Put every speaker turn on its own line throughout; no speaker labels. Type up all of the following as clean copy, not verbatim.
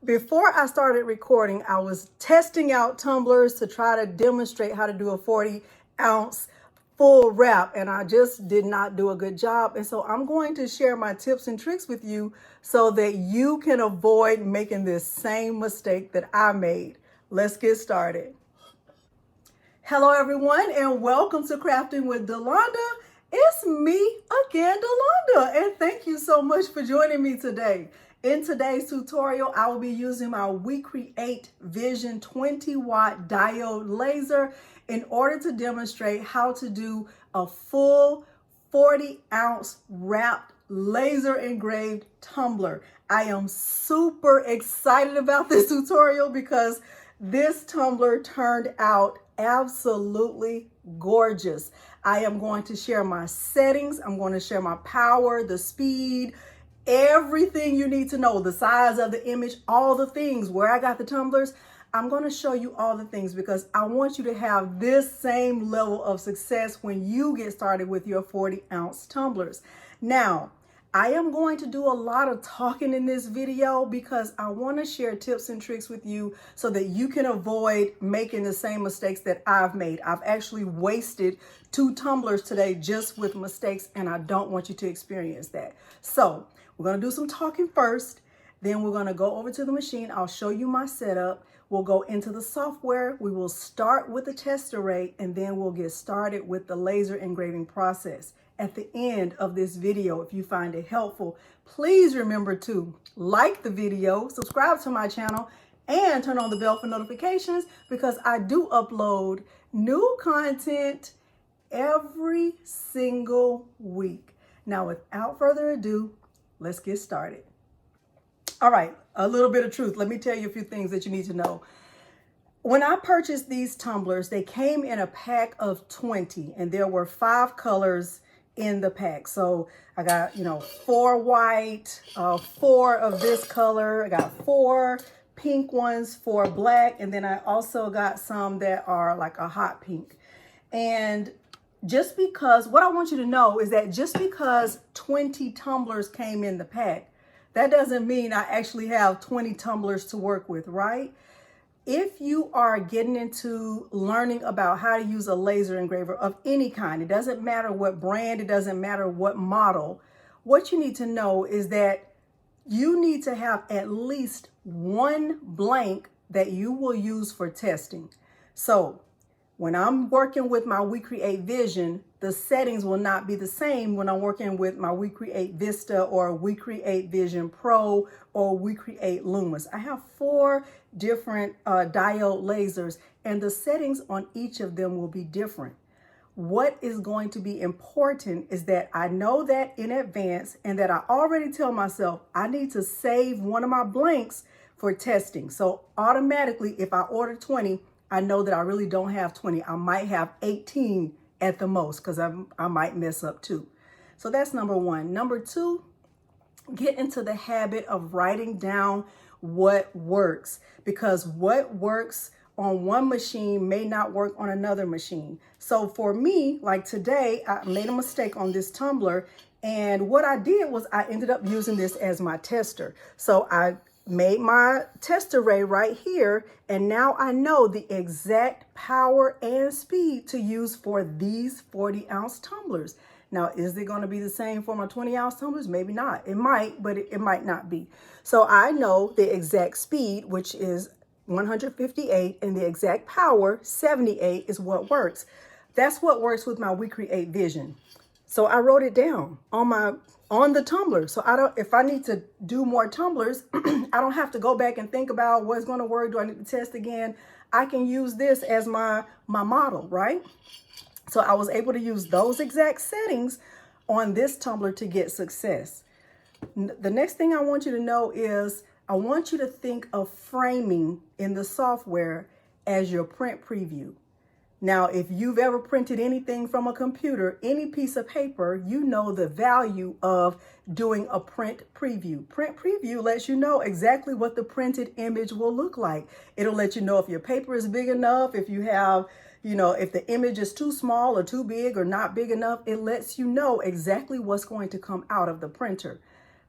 Before I started recording, I was testing out tumblers to try to demonstrate how to do a 40-ounce full wrap, and I just did not do a good job. And so I'm going to share my tips and tricks with you so that you can avoid making this same mistake that I made. Let's get started. Hello everyone, and welcome to Crafting with Delonda. It's me again, Delonda, and thank you so much for joining me today. In today's tutorial, I will be using my WeCreat Vision 20-watt diode laser in order to demonstrate how to do a full 40-ounce wrapped laser engraved tumbler. I am super excited about this tutorial because this tumbler turned out absolutely gorgeous. I am going to share my settings. I'm going to share my power, the speed, everything you need to know, the size of the image, all the things, where I got the tumblers. I'm going to show you all the things because I want you to have this same level of success when you get started with your 40-ounce tumblers. Now, I am going to do a lot of talking in this video because I want to share tips and tricks with you so that you can avoid making the same mistakes that I've made. I've actually wasted 2 tumblers today just with mistakes, and I don't want you to experience that. So we're going to do some talking first. Then we're going to go over to the machine. I'll show you my setup. We'll go into the software. We will start with the test array, and then we'll get started with the laser engraving process. At the end of this video, if you find it helpful, please remember to like the video, subscribe to my channel, and turn on the bell for notifications because I do upload new content every single week. Now, without further ado, let's get started. All right, a little bit of truth. Let me tell you a few things that you need to know. When I purchased these tumblers, they came in a pack of 20, and there were 5 colors in the pack. So I got, 4 white, 4 of this color. I got 4 pink ones, 4 black, and then I also got some that are like a hot pink. And just because, what I want you to know is that just because 20 tumblers came in the pack, that doesn't mean I actually have 20 tumblers to work with, right? If you are getting into learning about how to use a laser engraver of any kind, it doesn't matter what brand, it doesn't matter what model, what you need to know is that you need to have at least 1 blank that you will use for testing. So when I'm working with my WeCreat Vision, the settings will not be the same when I'm working with my WeCreat Vista or WeCreat Vision Pro or WeCreat Lumos. I have 4 different diode lasers, and the settings on each of them will be different. What is going to be important is that I know that in advance and that I already tell myself I need to save one of my blanks for testing. So automatically, if I order 20, I know that I really don't have 20. I might have 18 at the most because I might mess up too. So that's number 1. Number 2, get into the habit of writing down what works, because what works on one machine may not work on another machine. So for me, like today, I made a mistake on this tumbler, and what I did was I ended up using this as my tester. So I made my test array right here, and now I know the exact power and speed to use for these 40-ounce tumblers. Now, is it going to be the same for my 20-ounce tumblers? Maybe not. It might, but it might not be. So I know the exact speed, which is 158, and the exact power, 78, is what works. That's what works with my WeCreat Vision. So I wrote it down on the tumbler. So if I need to do more tumblers, I don't have to go back and think about what's going to work. Do I need to test again? I can use this as my model, right? So I was able to use those exact settings on this tumbler to get success. The next thing I want you to know is I want you to think of framing in the software as your print preview. Now, if you've ever printed anything from a computer, any piece of paper, you know the value of doing a print preview. Print preview lets you know exactly what the printed image will look like. It'll let you know if your paper is big enough, if you have, if the image is too small or too big or not big enough. It lets you know exactly what's going to come out of the printer.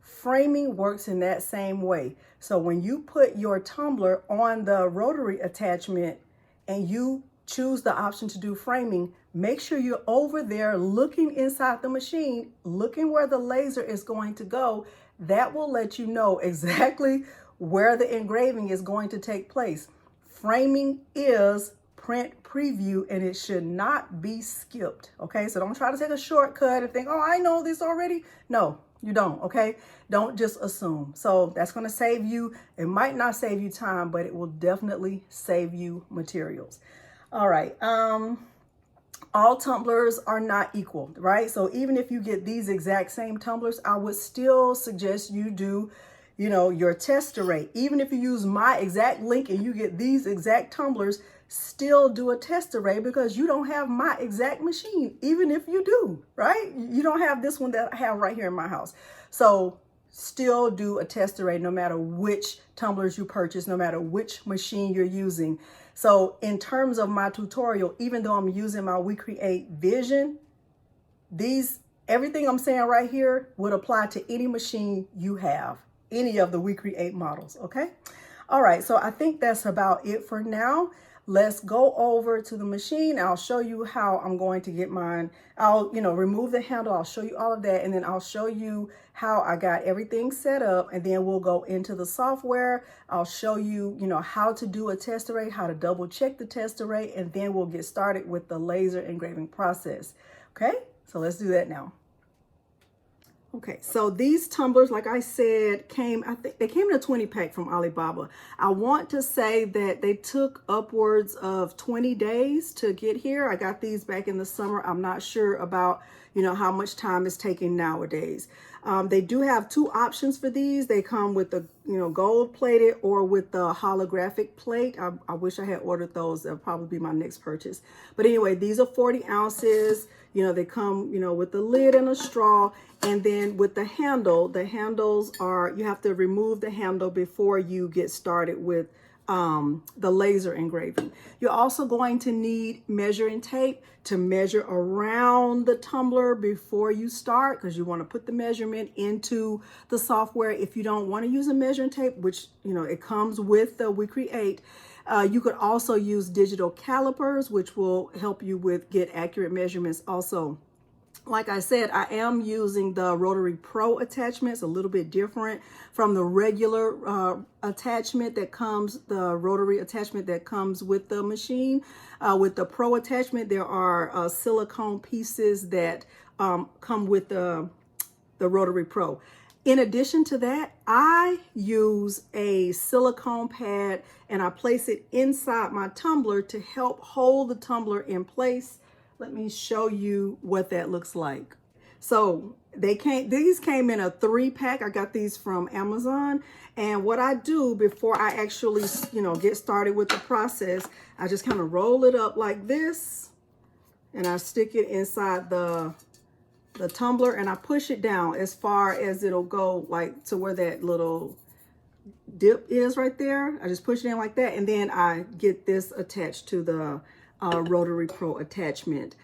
Framing works in that same way. So when you put your tumbler on the rotary attachment and you choose the option to do framing, make sure you're over there looking inside the machine, looking where the laser is going to go. That will let you know exactly where the engraving is going to take place. Framing is print preview and it should not be skipped. Okay, so don't try to take a shortcut and think, oh, I know this already. No, you don't. Okay, don't just assume. So that's going to save you. It might not save you time, but it will definitely save you materials. All right. All tumblers are not equal, right? So even if you get these exact same tumblers, I would still suggest you do, your test array. Even if you use my exact link and you get these exact tumblers, still do a test array because you don't have my exact machine. Even if you do, right? You don't have this one that I have right here in my house. So still do a test array no matter which tumblers you purchase, no matter which machine you're using. So in terms of my tutorial, even though I'm using my WeCreat Vision, everything I'm saying right here would apply to any machine you have, any of the WeCreat models, okay? All right, so I think that's about it for now. Let's go over to the machine. I'll show you how I'm going to get mine. I'll, remove the handle. I'll show you all of that. And then I'll show you how I got everything set up. And then we'll go into the software. I'll show you, how to do a test array, how to double check the test array. And then we'll get started with the laser engraving process. Okay, so let's do that now. Okay, so these tumblers, like I said, I think they came in a 20 pack from Alibaba. I want to say that they took upwards of 20 days to get here. I got these back in the summer. I'm not sure about, how much time it's taking nowadays. They do have two options for these. They come with the, gold plated or with the holographic plate. I wish I had ordered those. That'll probably be my next purchase. But anyway, these are 40 ounces. They come, with the lid and a straw. And then with the handles are, you have to remove the handle before you get started with the laser engraving. You're also going to need measuring tape to measure around the tumbler before you start, because you want to put the measurement into the software. If you don't want to use a measuring tape, which, it comes with the WeCreat, you could also use digital calipers, which will help you get accurate measurements also. Like I said, I am using the Rotary Pro attachment. It's a little bit different from the regular attachment that comes, the rotary attachment that comes with the machine. With the Pro attachment, there are silicone pieces that come with the Rotary Pro. In addition to that, I use a silicone pad and I place it inside my tumbler to help hold the tumbler in place. Let me show you what that looks like. So these came in a 3-pack. I got these from Amazon. And what I do before I actually, get started with the process, I just kind of roll it up like this and I stick it inside the tumbler and I push it down as far as it'll go, like to where that little dip is right there. I just push it in like that. And then I get this attached to the Rotary Pro attachment.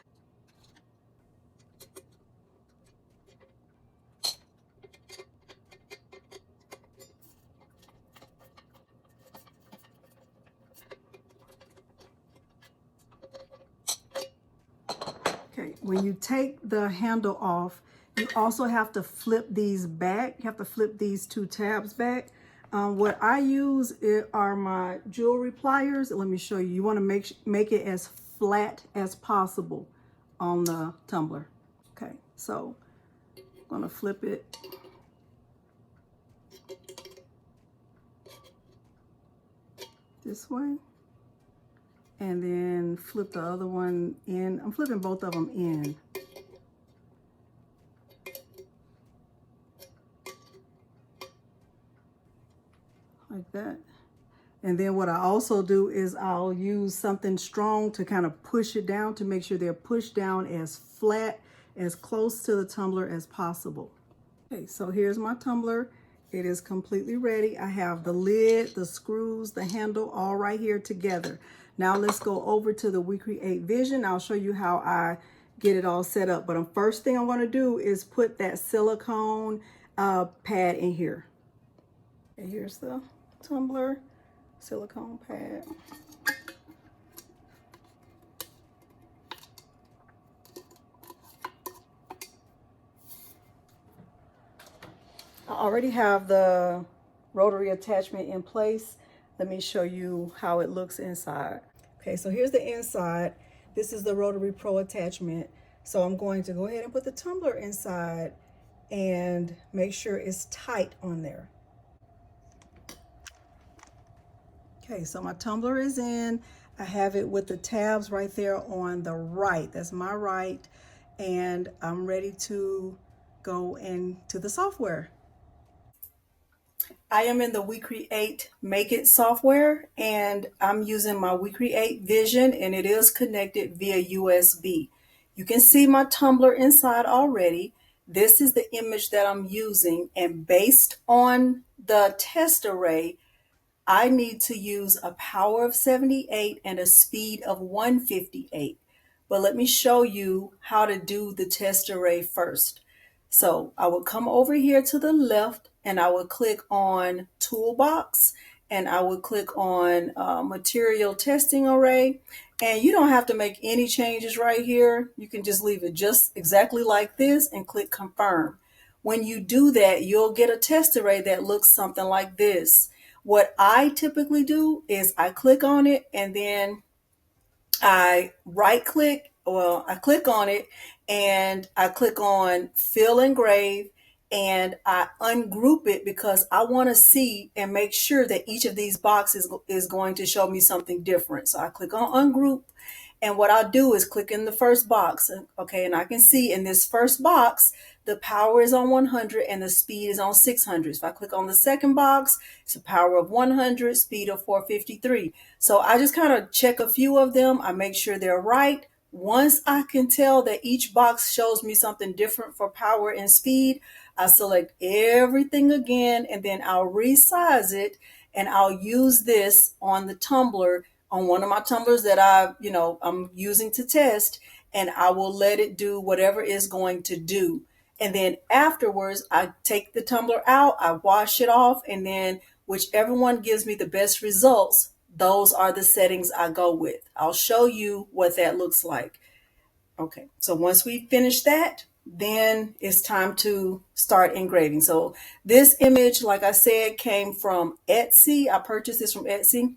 Okay, when you take the handle off, you also have to flip these back. You have to flip these 2 tabs back. What I use are my jewelry pliers. Let me show you. You want to make it as flat as possible on the tumbler. Okay, so I'm going to flip it. This way. And then flip the other one in. I'm flipping both of them in. Like that. And then what I also do is I'll use something strong to kind of push it down to make sure they're pushed down as flat, as close to the tumbler as possible. Okay, so here's my tumbler. It is completely ready. I have the lid, the screws, the handle all right here together. Now let's go over to the WeCreat Vision. I'll show you how I get it all set up. But the first thing I'm going to do is put that silicone pad in here. And here's the tumbler silicone pad. I already have the rotary attachment in place. Let me show you how it looks inside. Okay, so here's the inside. This is the Rotary Pro attachment. So I'm going to go ahead and put the tumbler inside and make sure it's tight on there. Okay, so my tumbler is in. I have it with the tabs right there on the right. That's my right. And I'm ready to go into the software. I am in the WeCreat Make It software, and I'm using my WeCreat Vision, and it is connected via USB. You can see my tumbler inside already. This is the image that I'm using, and based on the test array, I need to use a power of 78 and a speed of 158. But let me show you how to do the test array first. So I will come over here to the left and I will click on Toolbox and I will click on Material Testing Array. And you don't have to make any changes right here. You can just leave it just exactly like this and click Confirm. When you do that, you'll get a test array that looks something like this. What I typically do is I click on it and then I right click, well, I click on it and I click on Fill Engrave and I ungroup it because I want to see and make sure that each of these boxes is going to show me something different. So I click on Ungroup, and what I'll do is click in the first box. Okay, and I can see in this first box, the power is on 100 and the speed is on 600. If I click on the second box, it's a power of 100, speed of 453. So I just kind of check a few of them. I make sure they're right. Once I can tell that each box shows me something different for power and speed, I select everything again and then I'll resize it and I'll use this on the tumbler, on one of my tumblers that I'm using to test, and I will let it do whatever it's going to do. And then afterwards, I take the tumbler out, I wash it off, and then whichever one gives me the best results, those are the settings I go with. I'll show you what that looks like. Okay, so once we finish that, then it's time to start engraving. So this image, like I said, came from Etsy. I purchased this from Etsy.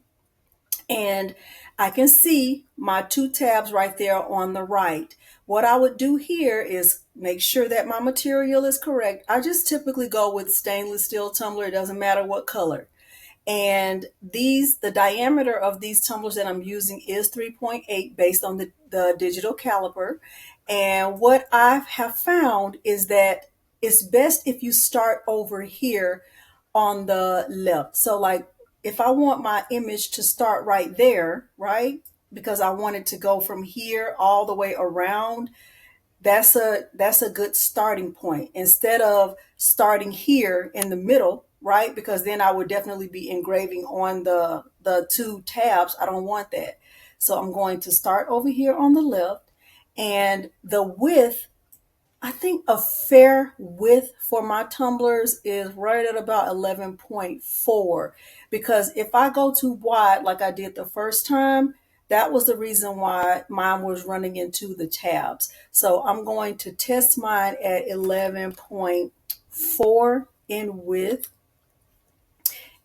And I can see my two tabs right there on the right. What I would do here is make sure that my material is correct. I just typically go with stainless steel tumbler. It doesn't matter what color. And the diameter of these tumblers that I'm using is 3.8 based on the digital caliper. And what I have found is that it's best if you start over here on the left. So like if I want my image to start right there, right? Because I want it to go from here all the way around, that's a good starting point instead of starting here in the middle, right? Because then I would definitely be engraving on the two tabs. I don't want that. So I'm going to start over here on the left, and the width, I think a fair width for my tumblers is right at about 11.4, because if I go too wide like I did the first time, that was the reason why mine was running into the tabs. So I'm going to test mine at 11.4 in width,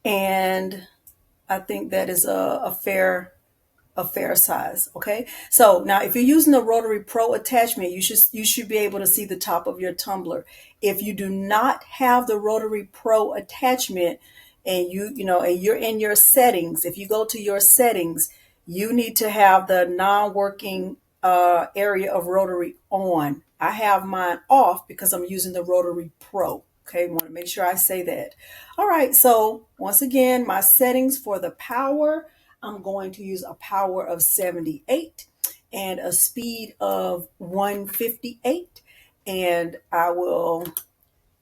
and I think that is a fair size. Okay, so now if you're using the Rotary Pro attachment, you should be able to see the top of your tumbler. If you do not have the Rotary Pro attachment and and you're in your settings, if you go to your settings, you need to have the non-working area of Rotary on. I have mine off because I'm using the Rotary Pro. Okay, want to make sure I say that. All right, so once again, my settings for the power, I'm going to use a power of 78 and a speed of 158, and I will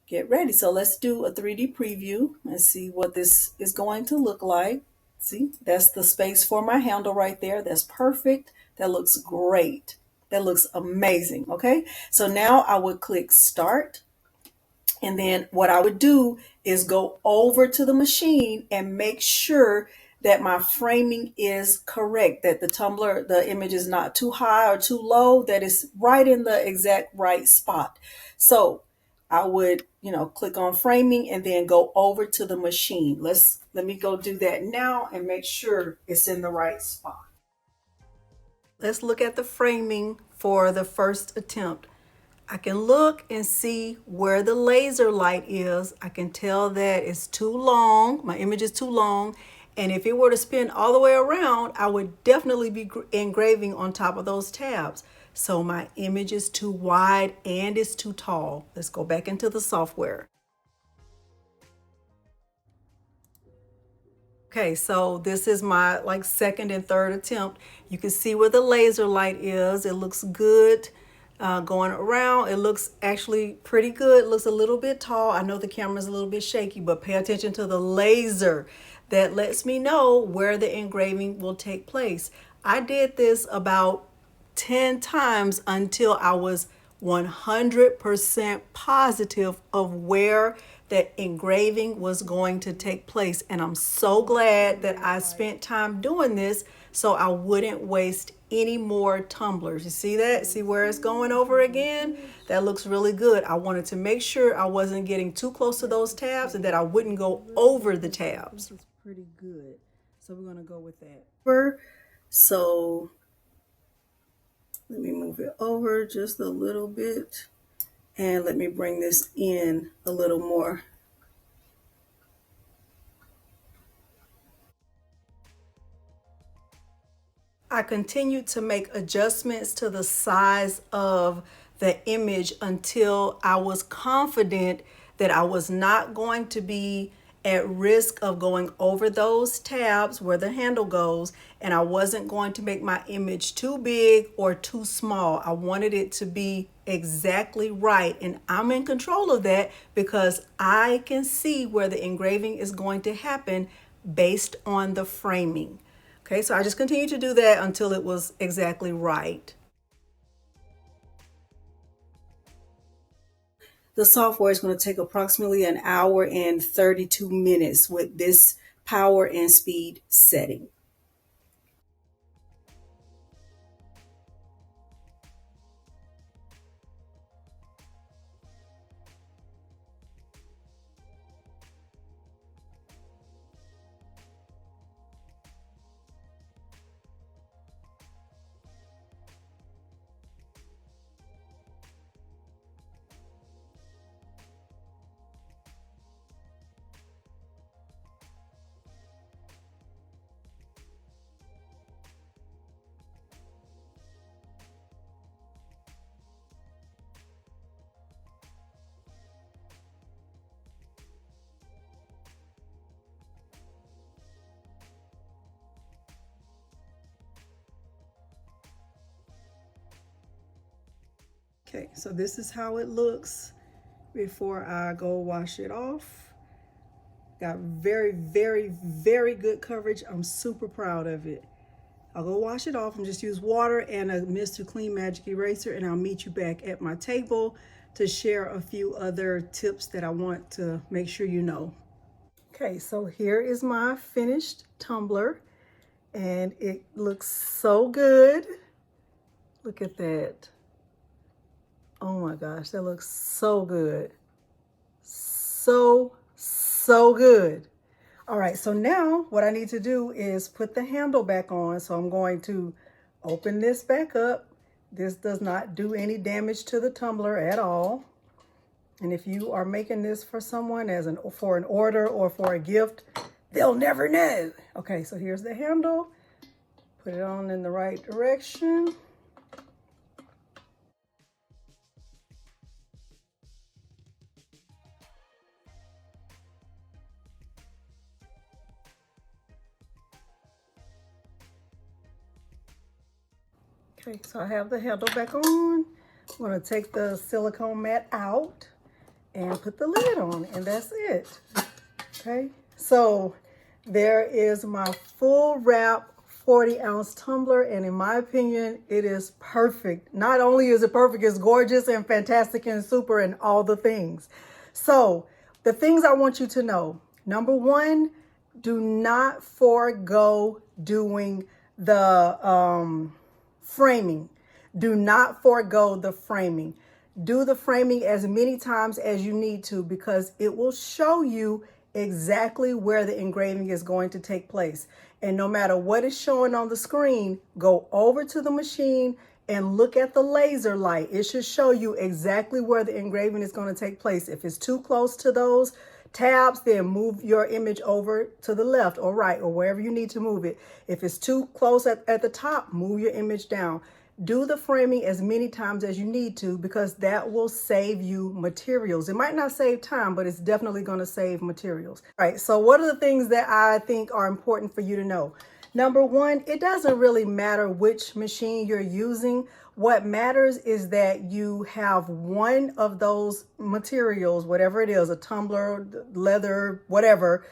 get ready. So let's do a 3D preview and see what this is going to look like. See, that's the space for my handle right there. That's perfect. That looks great. That looks amazing. Okay, so now I would click Start. And then what I would do is go over to the machine and make sure that my framing is correct, that the tumbler, the image is not too high or too low, that it's right in the exact right spot. So I would, click on framing and then go over to the machine. Let me go do that now and make sure it's in the right spot. Let's look at the framing for the first attempt. I can look and see where the laser light is. I can tell that it's too long. My image is too long. And if it were to spin all the way around, I would definitely be engraving on top of those tabs. So my image is too wide and it's too tall. Let's go back into the software. Okay, so this is my second and third attempt. You can see where the laser light is. It looks good. Going around, it looks actually pretty good. It looks a little bit tall. I know the camera's a little bit shaky, but pay attention to the laser. That lets me know where the engraving will take place. I did this about 10 times until I was 100% positive of where that engraving was going to take place. And I'm so glad that I spent time doing this so I wouldn't waste any more tumblers. You see that? See where it's going over again? That looks really good. I wanted to make sure I wasn't getting too close to those tabs and that I wouldn't go over the tabs. This is pretty good. So we're going to go with that. So let me move it over just a little bit. And let me bring this in a little more. I continued to make adjustments to the size of the image until I was confident that I was not going to be at risk of going over those tabs where the handle goes, and I wasn't going to make my image too big or too small. I wanted it to be exactly right, and I'm in control of that because I can see where the engraving is going to happen based on the framing. Okay, so I just continued to do that until it was exactly right. The software is going to take approximately an hour and 32 minutes with this power and speed setting. Okay, so this is how it looks before I go wash it off. Got very, very, very good coverage. I'm super proud of it. I'll go wash it off and just use water and a Mr. Clean Magic Eraser, and I'll meet you back at my table to share a few other tips that I want to make sure you know. Okay, so here is my finished tumbler, and it looks so good. Look at that. Oh my gosh, that looks so good. So good. All right, so now what I need to do is put the handle back on. So I'm going to open this back up. This does not do any damage to the tumbler at all. And if you are making this for someone for an order or for a gift, they'll never know. Okay, so here's the handle. Put it on in the right direction. Okay, so I have the handle back on. I'm going to take the silicone mat out and put the lid on, and that's it. Okay, so there is my full wrap 40-ounce tumbler, and in my opinion, it is perfect. Not only is it perfect, it's gorgeous and fantastic and super and all the things. So the things I want you to know, number one, do not forego doing the framing. Do not forego the framing. Do the framing as many times as you need to, because it will show you exactly where the engraving is going to take place. And no matter what is showing on the screen, go over to the machine and look at the laser light. It should show you exactly where the engraving is going to take place. If it's too close to those tabs, then move your image over to the left or right or wherever you need to move it. If it's too close at the top, move your image down. Do the framing as many times as you need to, because that will save you materials. It might not save time, but it's definitely going to save materials. All right, so what are the things that I think are important for you to know? Number one, it doesn't really matter which machine you're using. What matters is that you have one of those materials, whatever it is, a tumbler, leather, whatever,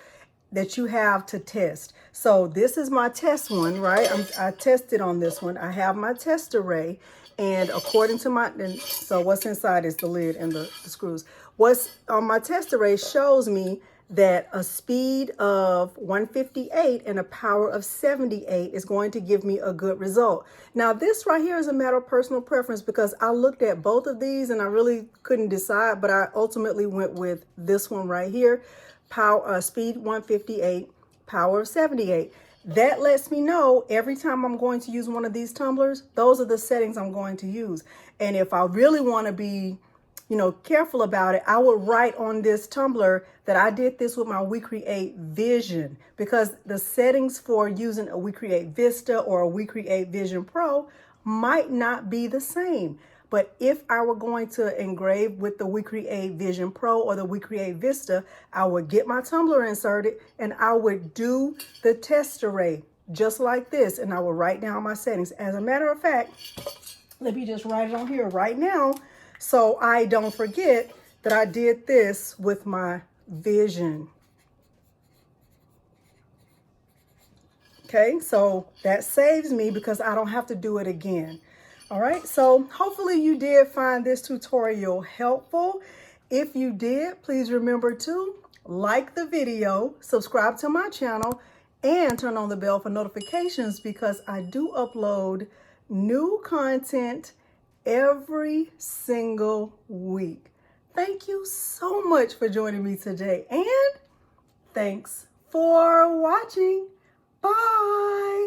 that you have to test. So this is my test one, right? I tested on this one. I have my test array, and according to so what's inside is the lid and the screws. What's on my test array shows me that a speed of 158 and a power of 78 is going to give me a good result. Now this right here is a matter of personal preference, because I looked at both of these and I really couldn't decide, but I ultimately went with this one right here. Power speed 158, power of 78. That lets me know every time I'm going to use one of these tumblers, those are the settings I'm going to use. And if I really want to be, careful about it, I would write on this tumbler that I did this with my WeCreat Vision, because the settings for using a WeCreat Vista or a WeCreat Vision Pro might not be the same. But if I were going to engrave with the WeCreat Vision Pro or the WeCreat Vista, I would get my tumbler inserted and I would do the test array just like this, and I will write down my settings. As a matter of fact, let me just write it on here right now so I don't forget that I did this with my Vision. Okay, so that saves me because I don't have to do it again. All right, so hopefully you did find this tutorial helpful. If you did, please remember to like the video, subscribe to my channel, and turn on the bell for notifications, because I do upload new content every single week. Thank you so much for joining me today, and thanks for watching. Bye.